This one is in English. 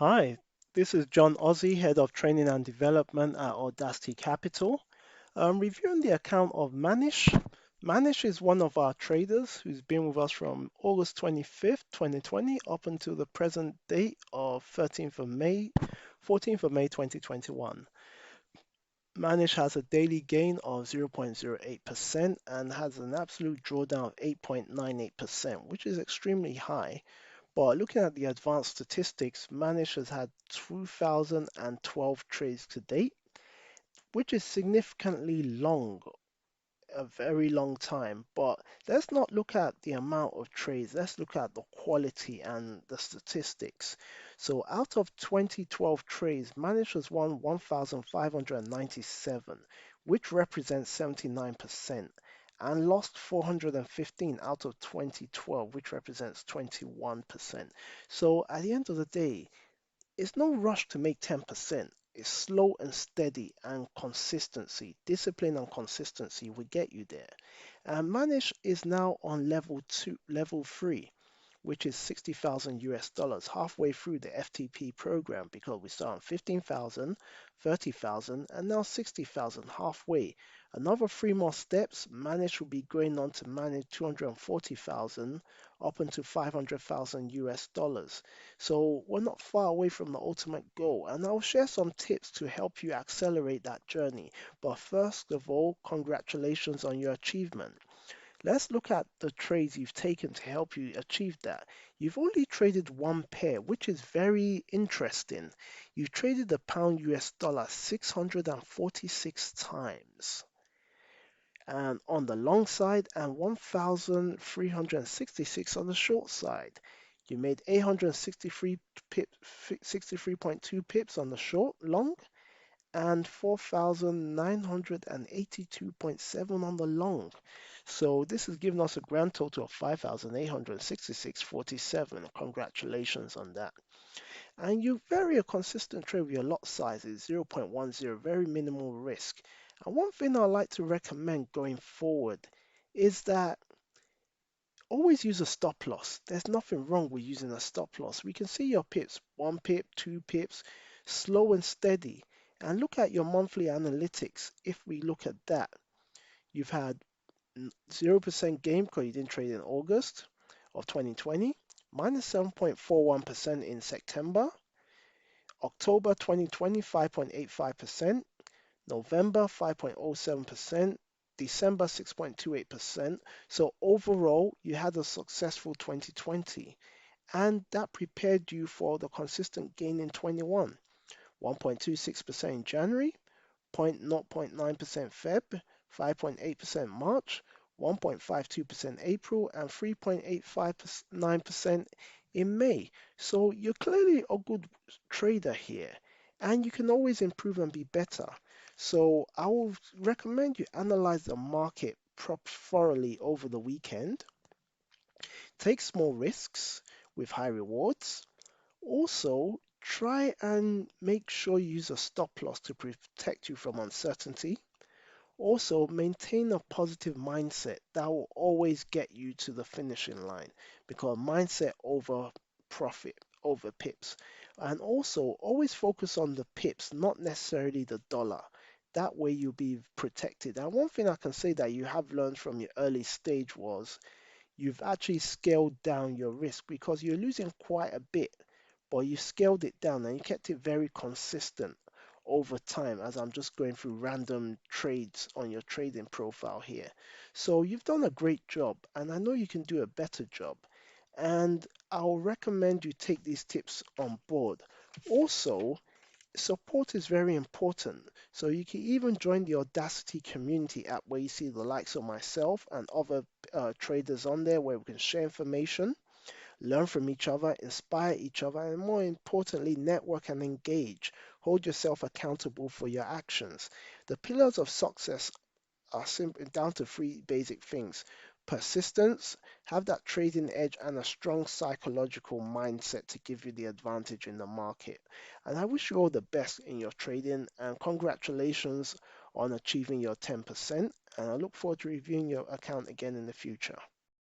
Hi, this is John Ozzie, Head of Training and Development at AudaCity Capital. Reviewing the account of Manish. Manish is one of our traders who's been with us from August 25th, 2020 up until the present date of 14th of May 2021. Manish has a daily gain of 0.08% and has an absolute drawdown of 8.98%, which is extremely high. But looking at the advanced statistics, Manish has had 2,012 trades to date, which is significantly long, a very long time. But let's not look at the amount of trades, let's look at the quality and the statistics. So out of 2012 trades, Manish has won 1,597, which represents 79%. And lost 415 out of 2012, which represents 21%. So at the end of the day, it's no rush to make 10%. It's slow and steady and consistency. Discipline and consistency will get you there. And Manish is now on level 3, which is 60,000 US dollars, halfway through the FTP program because we start on 15,000, 30,000, and now 60,000, halfway. Another 3 more steps, Manish will be going on to manage 240,000 up into 500,000 US dollars. So we're not far away from the ultimate goal, and I'll share some tips to help you accelerate that journey. But first of all, congratulations on your achievement. Let's look at the trades you've taken to help you achieve that. You've only traded one pair, which is very interesting. You traded the pound US dollar 646 times and on the long side and 1,366 on the short side. You made 863 pips, 63.2 pips on the short long and 4,982.7 on the long. So this has given us a grand total of 5,866.47. Congratulations on that. And you vary a consistent trade with your lot size is 0.10, very minimal risk. And one thing I like to recommend going forward is that always use a stop loss. There's nothing wrong with using a stop loss. We can see your pips, 1 pip, 2 pips, slow and steady. And look at your monthly analytics. If we look at that, you've had 0% gain because you didn't trade in August of 2020, minus 7.41% in September, October 2020, 5.85%, November 5.07%, December 6.28%. So overall, you had a successful 2020, and that prepared you for the consistent gain in 21. 1.26% in January, 0.9% Feb, 5.8% March, 1.52% April, and 3.859% in May. So you're clearly a good trader here, and you can always improve and be better. So I will recommend you analyze the market thoroughly over the weekend. Take small risks with high rewards. Also, try and make sure you use a stop loss to protect you from uncertainty. Also, maintain a positive mindset that will always get you to the finishing line because mindset over profit, over pips. And also, always focus on the pips, not necessarily the dollar. That way, you'll be protected. And one thing I can say that you have learned from your early stage was you've actually scaled down your risk because you're losing quite a bit, but you scaled it down and you kept it very consistent over time as I'm just going through random trades on your trading profile here. So you've done a great job and I know you can do a better job. And I'll recommend you take these tips on board. Also, support is very important. So you can even join the AudaCity community app where you see the likes of myself and other traders on there where we can share information, learn from each other, inspire each other, and more importantly, network and engage. Hold yourself accountable for your actions. The pillars of success are simple down to three basic things. Persistence, have that trading edge and a strong psychological mindset to give you the advantage in the market. And I wish you all the best in your trading and congratulations on achieving your 10%. And I look forward to reviewing your account again in the future.